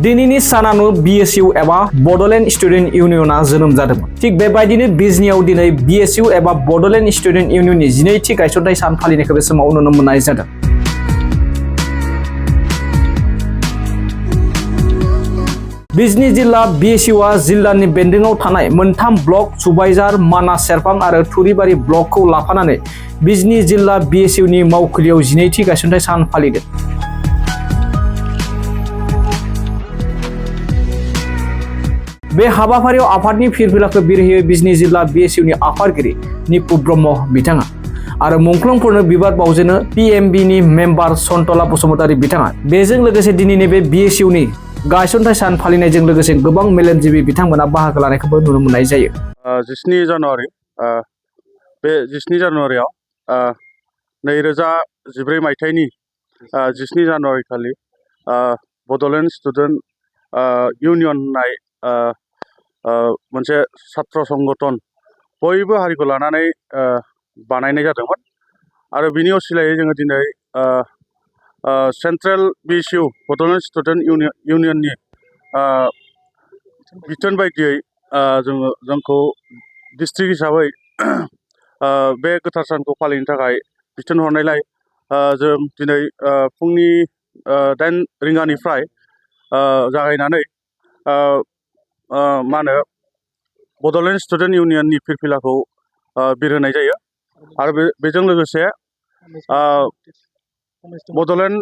दिनैनि सानानो BSU एबा Bodoland student इउनियना जोनोम जादोंमोन। थिग बेबायदिनो बिजनियाव दिनै BSU एबा बड'लेण्ड स्टुडेन्ट इउनियननि 12थि गायसनथाय सान फालिनायखौ बे समाव नुनो मोननाय जादों। बिजनी जिल्ला BSUआ जिल्लानि बेन्दोङाव थानाय मोनथाम ब्लक सुबाइजार, मानास, सेरफां आरो थुरिबारि ब्लकखौ लाफानानै बिजनी जिल्ला BSUनि मावखुलियाव 12थि गायसनथाय सान फालिदों। बे हाबाफारियाव आफादनि फिरफिलाखौ बिरहोयो बिजनी जिल्ला BSUनि आफादगिरि निपु ब्रह्म बिथाङा आरो मुंख्लंफोरनो बिबार बावजेनो PMBनि मेम्बार सन्तला बसुमतारी बिथाङा। बेजों लोगोसे दिनैनि बे BSUनि गायसनथाय सान फालिनायजों लोगोसे गोबां मेलेमजिबि बिथांमोना बाहागो लानायखौबो नुनो मोननाय जायो। 17 जानुवारि बे 17 जानुवारियाव 2014 मायथाइनि 17 जानुवारि खालि बड'लेण्ड स्टुडेन्ट इउनियन होननाय मोनसे सात्र संगठन बयबो हारिखौ लानानै बानायनाय जादोंमोन आरो बिनि असिलायै जोङो दिनै सेन्ट्रेल BSU बड'लेण्ड स्टुडेन्ट इउनियननि बिथोन बायदियै जोंखौ डिस्ट्रिक्ट हिसाबै बे गोथार सानखौ फालिनो थाखाय बिथोन हरनायलाय जों दिनै फुंनि 8 रिंगानिफ्राय जागायनानै बड'लेण्ड स्टुडेन्ट इउनियननि फिरफिलाखौ बिरहोनाय जायो आरो बेजों लोगोसे बड'लेण्ड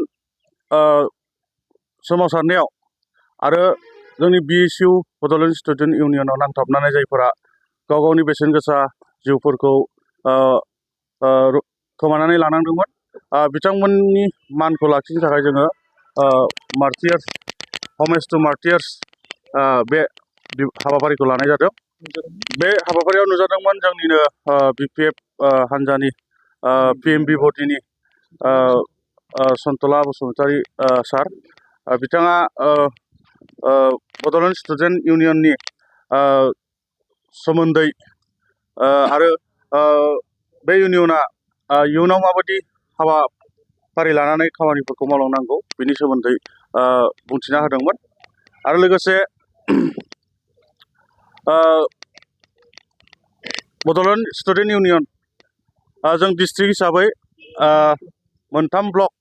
सोमावसारनायाव आरो जोंनि BSU बड'लेण्ड स्टुडेन्ट इउनियनाव नांथाबनानै जायफोरा गाव गावनि बेसेन गोसा जिउफोरखौ खोमानानै लानांदोंमोन बिथांमोननि मानखौ लाखिनो थाखाय जोङो मार्टियार्स हमेज टु मार्टियार्स बे हाबाफारिखौ लानाय जादों। बे हाबाफारियाव नुजादोंमोन जोंनिनो BPF हान्जानि PMB बडिनि सन्तला बसुमतारी सार बिथाङा बड'लेण्ड स्टुडेन्ट इउनियननि सोमोन्दै आरो बे इउनियना इयुनाव माबायदि हाबाफारि लानानै खामानिफोरखौ मावलांनांगौ बेनि सोमोन्दै बुंथिना होदोंमोन आरो लोगोसे बड'लेण्ड स्टुडेन्ट इउनियन जों डिस्ट्रिक्ट हिसाबै मोनथाम ब्लक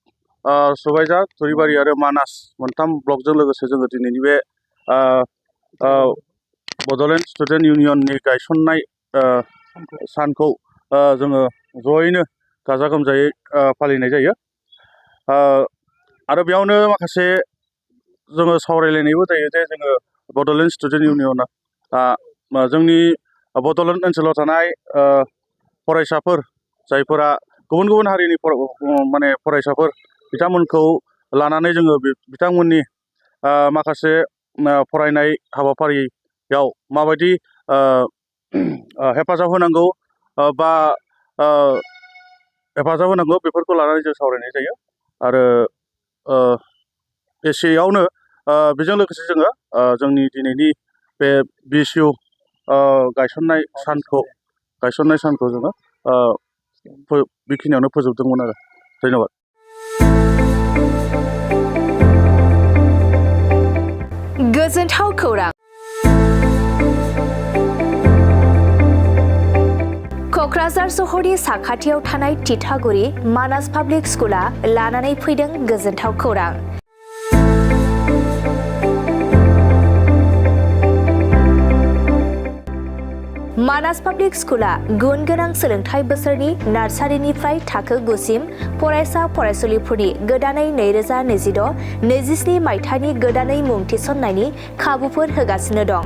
सुबाइजार, थुरिबारि आरो मानास मोनथाम ब्लकजों लोगोसे जोङो दिनैनि बे बड'लेण्ड स्टुडेन्ट इउनियननि गायसननाय सानखौ जोङो जयैनो गाजा गोमजायै फालिनाय जायो आरो बेयावनो माखासे जोङो सावरायलायनायबो जायो जे जोङो बड'लेण्ड स्टुडेन्ट इउनियना जोंनि बड'लेण्ड ओनसोलाव थानाय फरायसाफोर जायफोरा गुबुन गुबुन हारिनि फरायसाफोर बिथांमोनखौ लानानै जोङो बिथांमोननि माखासे फरायनाय हाबाफारियाव माबायदि हेफाजाब होनांगौ बेफोरखौ लानानै जों सावरायनाय जायो आरो एसेयावनो बेजों लोगोसे जोङो जोंनि दिनैनि बे BSU गायसननाय सानखौ जोङो बेखिनियावनो फोजोबदोंमोन आरो धन्यबाद। गोजोनथाव खौरां। क'क्राझार सहरनि साखाथियाव थानाय तितागुरि मानास पाब्लिक स्कुला लानानै फैदों गोजोनथाव खौरां। मानास पाब्लिक स्कुला गुन गोनां सोलोंथाइ बोसोरनि नार्सारिनिफ्राय थाखो 9 सिम फरायसा फरायसुलिफोरनि गोदानै 2026-27 मायथाइनि गोदानै मुं थिसननायनि खाबुफोर होगासिनो दं।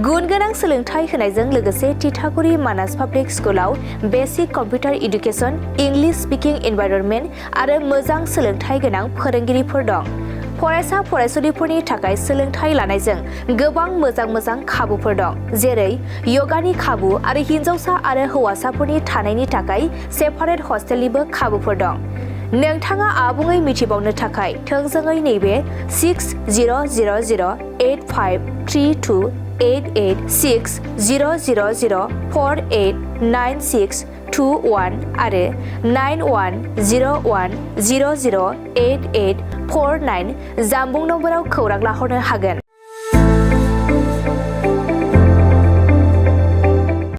गुन गोनां सोलोंथाइ होनायजों लोगोसे तितागुरि मानास पाब्लिक स्कुलाव basic computer education, English speaking environment आरो मोजां सोलोंथाइ गोनां फोरोंगिरिफोर दं। फरायसा फरायसुलिफोरनि थाखाय सोलोंथाइ लानायजों गोबां मोजां खाबुफोर दं, जेरै यगानि खाबु आरो हिन्जावसा आरो हौवासाफोरनि थानायनि थाखाय सेपारेट हस्टेलनिबो खाबुफोर दं। नोंथाङा आबुङै मिथिबावनो थाखाय थोंजोङै नैबे 600083286000489621 आरो 91010088 49 जानबुं नम्बराव खौरां लाहरनो हागोन।